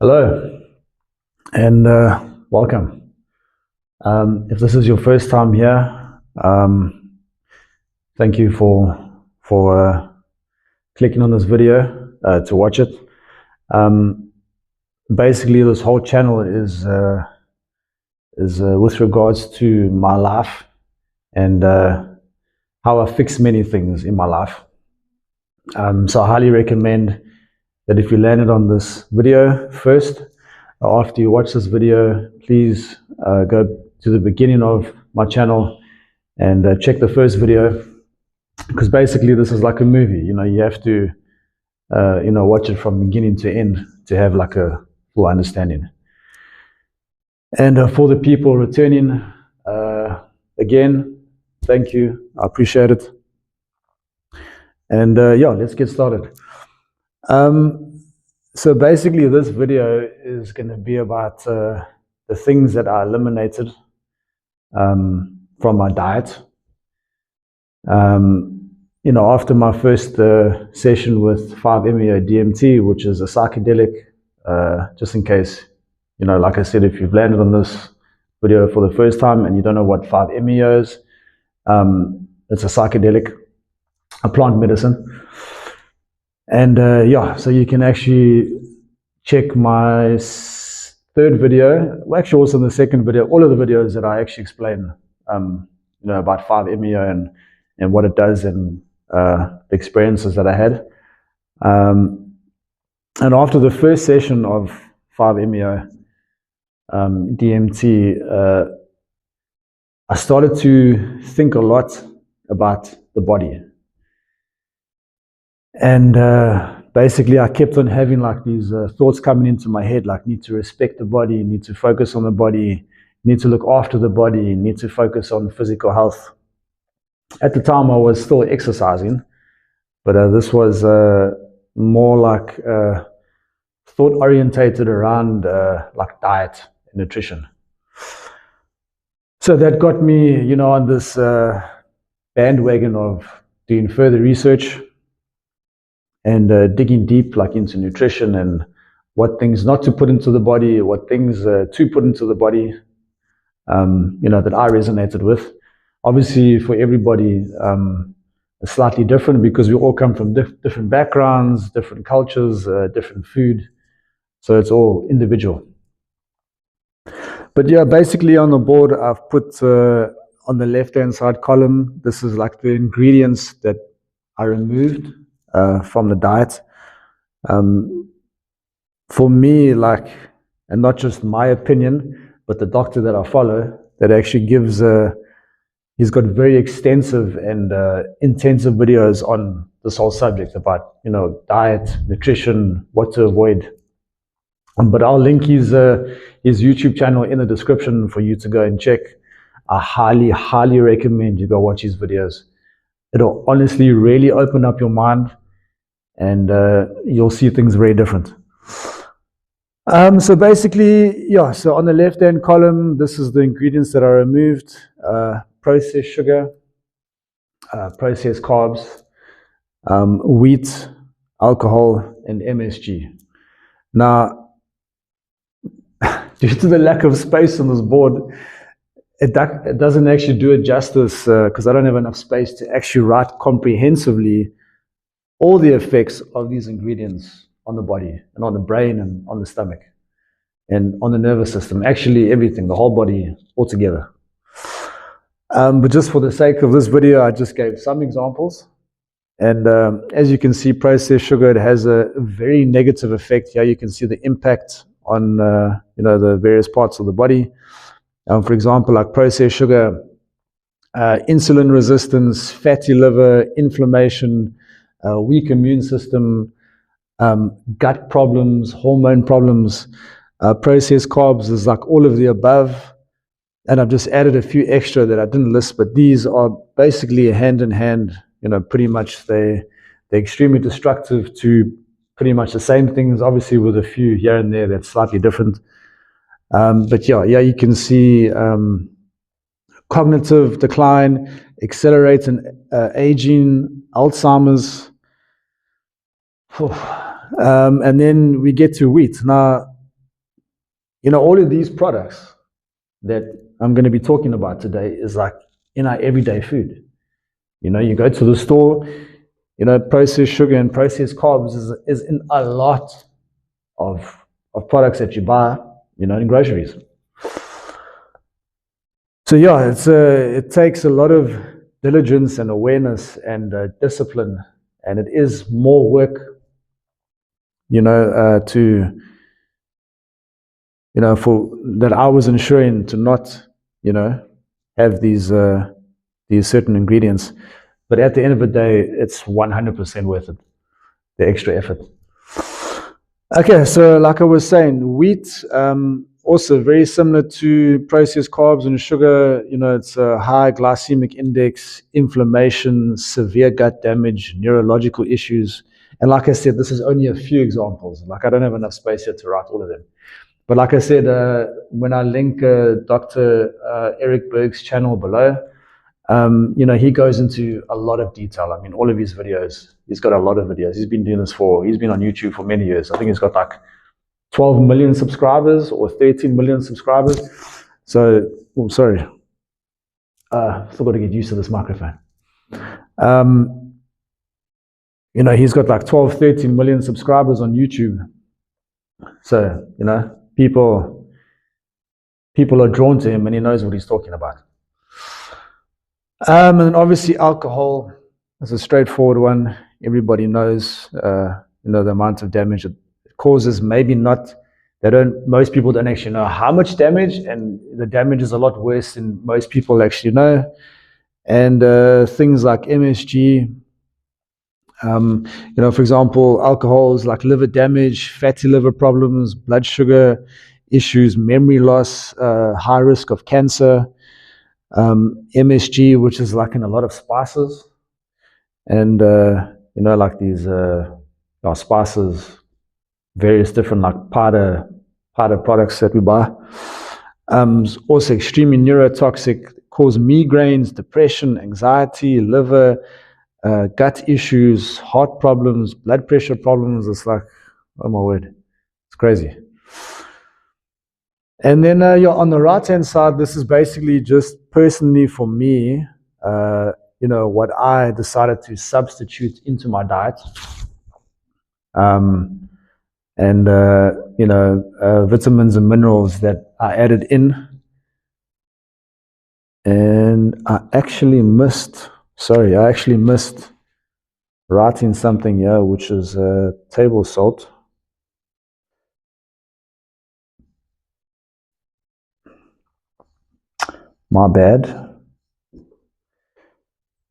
Hello and welcome. If this is your first time here, thank you for clicking on this video to watch it. Basically, this whole channel is with regards to my life and how I fix many things in my life. So I highly recommend that if you landed on this video first, after you watch this video, please go to the beginning of my channel and check the first video, because basically this is like a movie. You have to watch it from beginning to end to have like a full understanding. And for the people returning, again, thank you. I appreciate it. And yeah, let's get started. So basically this video is going to be about the things that I eliminated from my diet. After my first session with 5-MeO DMT, which is a psychedelic, just in case, like I said, if you've landed on this video for the first time and you don't know what 5-MeO is, it's a psychedelic, a plant medicine. And yeah, so you can actually check my third video, well, actually also in the second video, all of the videos that I actually explain, about 5-MeO and what it does and the experiences that I had. And after the first session of 5-MeO DMT, I started to think a lot about the body. And basically I kept on having like these thoughts coming into my head, like need to respect the body, need to focus on the body, need to look after the body, need to focus on physical health. At the time I was still exercising, but this was more like thought orientated around like diet and nutrition. So that got me, on this bandwagon of doing further research and digging deep like into nutrition and what things not to put into the body, what things to put into the body, that I resonated with. Obviously for everybody it's slightly different because we all come from different backgrounds, different cultures, different food, so it's all individual. But yeah, basically on the board I've put on the left hand side column, this is like the ingredients that I removed from the diet. For me, like, and not just my opinion, but the doctor that I follow, that actually gives he's got very extensive and intensive videos on this whole subject about diet, nutrition, what to avoid. But I'll link his YouTube channel in the description for you to go and check. I highly recommend you go watch his videos. It'll honestly really open up your mind, and you'll see things very different. So basically, yeah, so on the left hand column, this is the ingredients that I removed: processed sugar, processed carbs, wheat, alcohol, and MSG. Now, due to the lack of space on this board, it doesn't actually do it justice, because I don't have enough space to actually write comprehensively all the effects of these ingredients on the body and on the brain and on the stomach and on the nervous system, actually everything, the whole body altogether. But just for the sake of this video, I just gave some examples. And as you can see, processed sugar, it has a very negative effect. Here you can see the impact on the various parts of the body. For example, like processed sugar, insulin resistance, fatty liver, inflammation, weak immune system, gut problems, hormone problems. Processed carbs is like all of the above, and I've just added a few extra that I didn't list, but these are basically hand in hand. Pretty much they're extremely destructive to pretty much the same things, obviously with a few here and there that's slightly different. But yeah, you can see cognitive decline, accelerating aging, Alzheimer's. And then we get to wheat. Now, all of these products that I'm going to be talking about today is like in our everyday food. You go to the store, processed sugar and processed carbs is in a lot of products that you buy, in groceries. So yeah, it takes a lot of diligence and awareness and discipline, and it is more work, to for that I was ensuring to not, have these certain ingredients. But at the end of the day, it's 100% worth it, the extra effort. Okay, so like I was saying, wheat, also very similar to processed carbs and sugar. It's a high glycemic index, inflammation, severe gut damage, neurological issues. And like I said, this is only a few examples. Like I don't have enough space here to write all of them. But like I said, when I link Dr. Eric Berg's channel below, he goes into a lot of detail. I mean, all of his videos, he's got a lot of videos. He's been on YouTube for many years. I think he's got like 12 million subscribers or 13 million subscribers. So, sorry. Still got to get used to this microphone. He's got like 12, 13 million subscribers on YouTube. So, people are drawn to him and he knows what he's talking about. And obviously alcohol is a straightforward one. Everybody knows, the amount of damage it causes. Maybe not, most people don't actually know how much damage, and the damage is a lot worse than most people actually know. And things like MSG, for example, alcohols like liver damage, fatty liver problems, blood sugar issues, memory loss, high risk of cancer. MSG, which is like in a lot of spices, and like these spices, various different like powder products that we buy. Also extremely neurotoxic, cause migraines, depression, anxiety, liver, gut issues, heart problems, blood pressure problems. It's like, oh my word, it's crazy. And then on the right-hand side, this is basically just personally for me, what I decided to substitute into my diet. Vitamins and minerals that I added in. And I actually missed writing something here, which is table salt. My bad.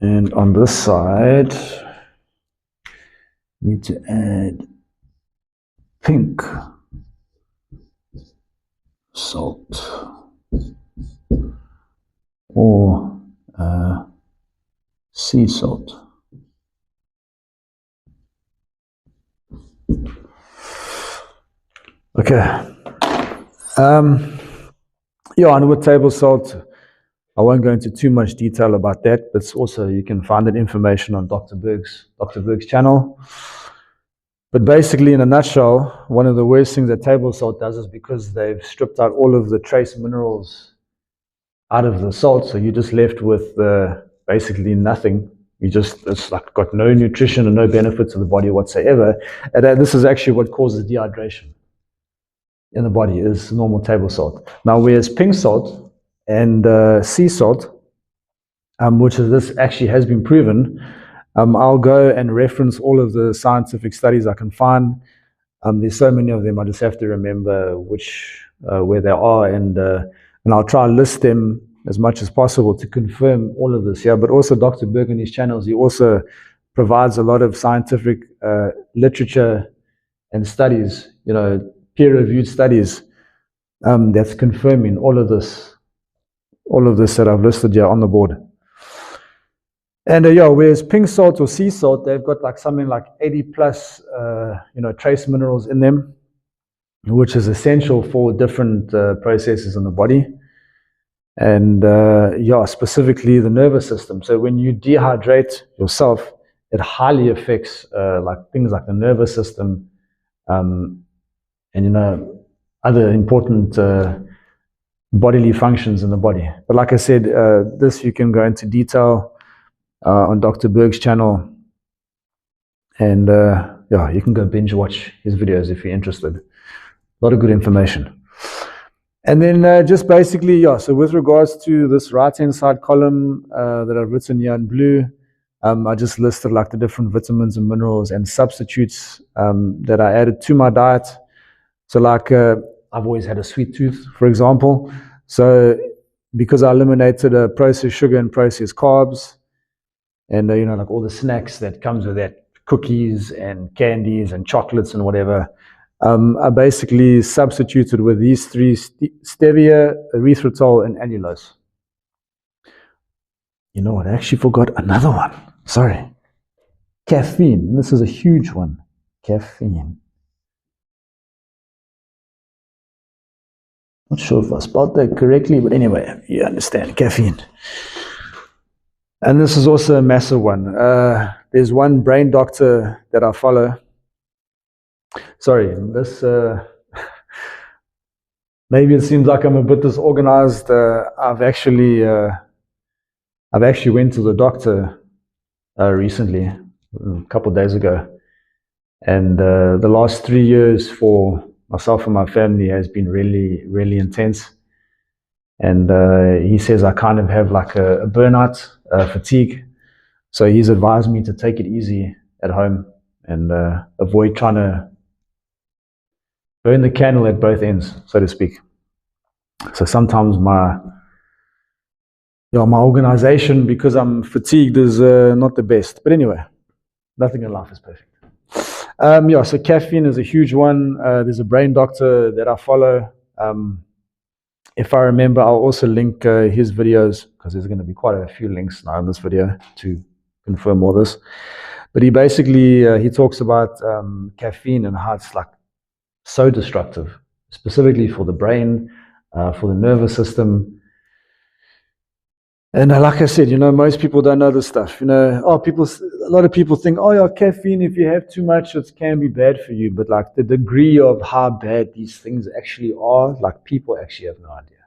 And on this side, need to add pink salt or sea salt. Okay. And with table salt, I won't go into too much detail about that, but also you can find that information on Dr. Berg's channel. But basically, in a nutshell, one of the worst things that table salt does is because they've stripped out all of the trace minerals out of the salt, so you're just left with basically nothing. It's like got no nutrition and no benefit to the body whatsoever. And this is actually what causes dehydration in the body, is normal table salt. Now, whereas pink salt and sea salt, which this actually has been proven, I'll go and reference all of the scientific studies I can find. There's so many of them, I just have to remember where they are, and I'll try to list them as much as possible to confirm all of this. Yeah, but also Dr. Berg on his channels, he also provides a lot of scientific literature and studies, peer-reviewed studies that's confirming all of this that I've listed here on the board. And whereas pink salt or sea salt, they've got like something like 80 plus, trace minerals in them, which is essential for different processes in the body. And specifically the nervous system. So when you dehydrate yourself, it highly affects like things like the nervous system, and other important bodily functions in the body. But like I said, this you can go into detail on Dr. Berg's channel, and yeah, you can go binge watch his videos if you're interested. A lot of good information. And then just basically, yeah, so with regards to this right-hand side column that I've written here in blue, I just listed like the different vitamins and minerals and substitutes that I added to my diet. So like I've always had a sweet tooth, for example. So because I eliminated processed sugar and processed carbs, and you know, like all the snacks that comes with that, cookies and candies and chocolates and whatever, I basically substituted with these three: stevia, erythritol, and allulose. You know what? I actually forgot another one. Sorry. Caffeine. This is a huge one. Caffeine. Not sure if I spelled that correctly, but anyway, you understand. Caffeine. And this is also a massive one. There's one brain doctor that I follow. Sorry, this maybe it seems like I'm a bit disorganized. I've actually went to the doctor recently, a couple of days ago, and the last 3 years for myself and my family has been really, really intense. And he says I kind of have like a burnout, fatigue. So he's advised me to take it easy at home and avoid trying to burn the candle at both ends, so to speak. So sometimes my organization, because I'm fatigued, is not the best. But anyway, nothing in life is perfect. So caffeine is a huge one. There's a brain doctor that I follow. If I remember, I'll also link his videos, because there's going to be quite a few links now in this video to confirm all this. But he basically, he talks about caffeine and how it's like so destructive, specifically for the brain, for the nervous system. And like I said, you know, most people don't know this stuff. You know, a lot of people think, oh yeah, caffeine, if you have too much, it can be bad for you. But like the degree of how bad these things actually are, like people actually have no idea.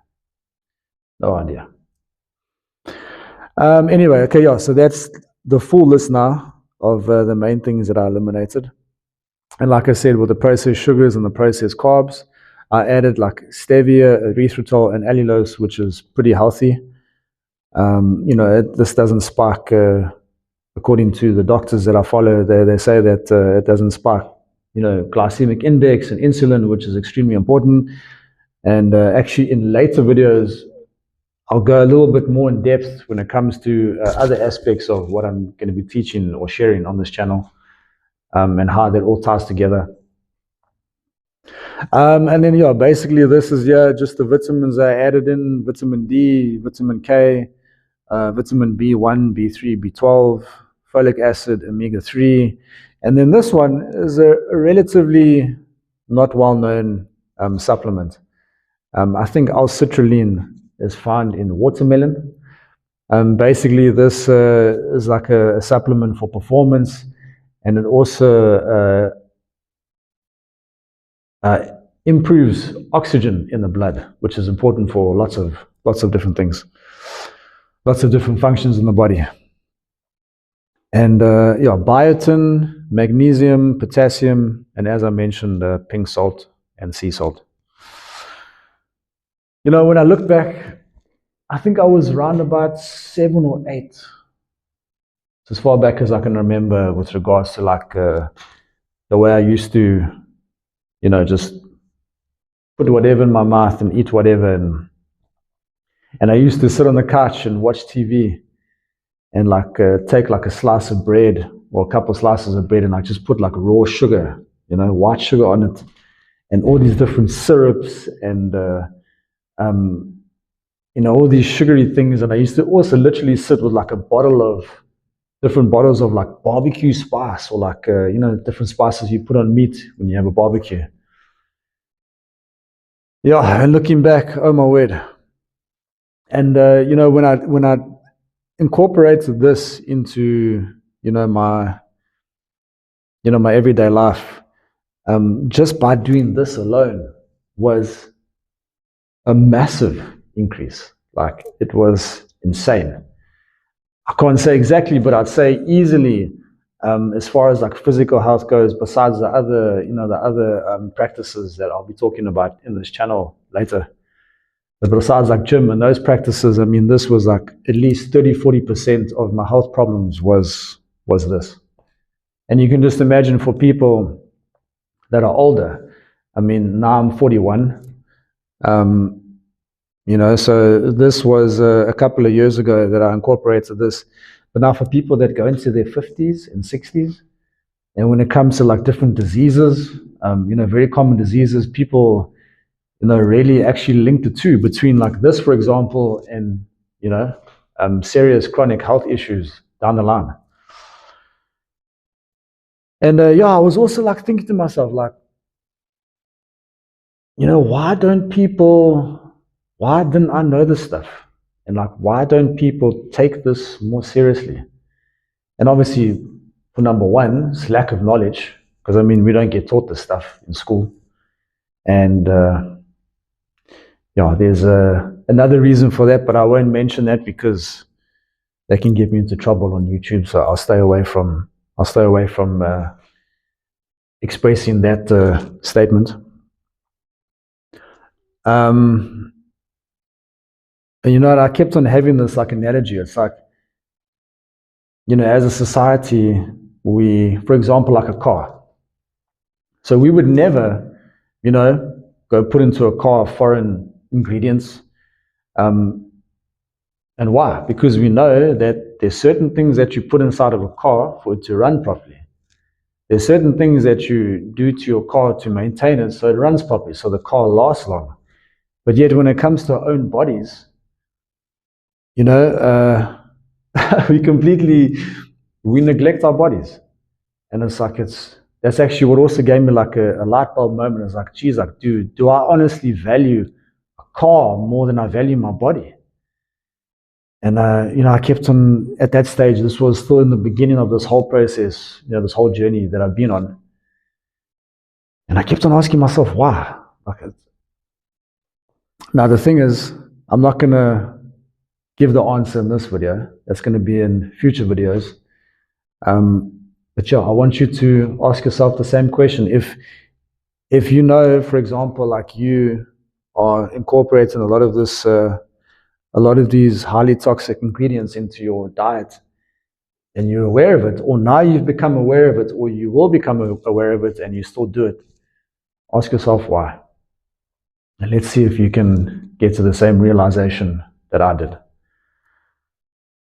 No idea. Anyway, okay, yeah, so that's the full list now of the main things that I eliminated. And like I said, with the processed sugars and the processed carbs, I added like stevia, erythritol, and allulose, which is pretty healthy. You know, this doesn't spike, according to the doctors that I follow, they say that it doesn't spike, you know, glycemic index and insulin, which is extremely important. And actually in later videos, I'll go a little bit more in depth when it comes to other aspects of what I'm going to be teaching or sharing on this channel, and how that all ties together. And then, yeah, basically this is, yeah, just the vitamins I added in: vitamin D, vitamin K, vitamin B1, B3, B12, folic acid, omega-3. And then this one is a relatively not well-known supplement. I think L-citrulline is found in watermelon. Basically, this is like a supplement for performance, and it also improves oxygen in the blood, which is important for lots of different things, lots of different functions in the body. And yeah, biotin, magnesium, potassium, and as I mentioned, pink salt and sea salt. You know, when I look back, I think I was around about 7 or 8. So as far back as I can remember, with regards to like the way I used to, you know, just put whatever in my mouth and eat whatever. And I used to sit on the couch and watch TV and like take like a slice of bread or a couple of slices of bread, and I just put like raw sugar, you know, white sugar on it, and all these different syrups and you know, all these sugary things. And I used to also literally sit with like different bottles of like barbecue spice, or like you know, different spices you put on meat when you have a barbecue. Yeah, and looking back, oh my word. And you know, when I incorporated this into, you know, my everyday life, just by doing this alone, was a massive increase. Like, it was insane. I can't say exactly, but I'd say easily, as far as like physical health goes, besides the other, practices that I'll be talking about in this channel later. But besides like gym and those practices, I mean, this was like at least 30-40% of my health problems was this. And you can just imagine for people that are older. I mean, now I'm 41. So this was a couple of years ago that I incorporated this. But now for people that go into their 50s and 60s, and when it comes to like different diseases, very common diseases, people, really actually link the two between like this, for example, and, serious chronic health issues down the line. And I was also like thinking to myself, like, why didn't I know this stuff? And like, why don't people take this more seriously? And obviously, for number one, it's lack of knowledge, because I mean, we don't get taught this stuff in school. And there's another reason for that, but I won't mention that because that can get me into trouble on YouTube. So I'll stay away from expressing that statement. And I kept on having this like analogy. It's like, as a society, for example, like a car. So we would never, go put into a car foreign ingredients. And why? Because we know that there's certain things that you put inside of a car for it to run properly. There's certain things that you do to your car to maintain it so it runs properly, so the car lasts long. But yet when it comes to our own bodies, we neglect our bodies. And it's like, that's actually what also gave me like a light bulb moment. It's like, geez, like, do I honestly value a car more than I value my body? And, I kept on, at that stage, this was still in the beginning of this whole process, this whole journey that I've been on. And I kept on asking myself, why? Now, the thing is, I'm not going to give the answer in this video. That's going to be in future videos. But I want you to ask yourself the same question. If for example, like you are incorporating a lot of these highly toxic ingredients into your diet, and you're aware of it, or now you've become aware of it, or you will become aware of it, and you still do it, ask yourself why. And let's see if you can get to the same realization that I did.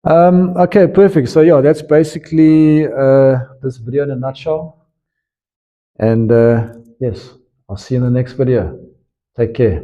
Okay, perfect. So that's basically this video in a nutshell. And yes, I'll see you in the next video. Take care.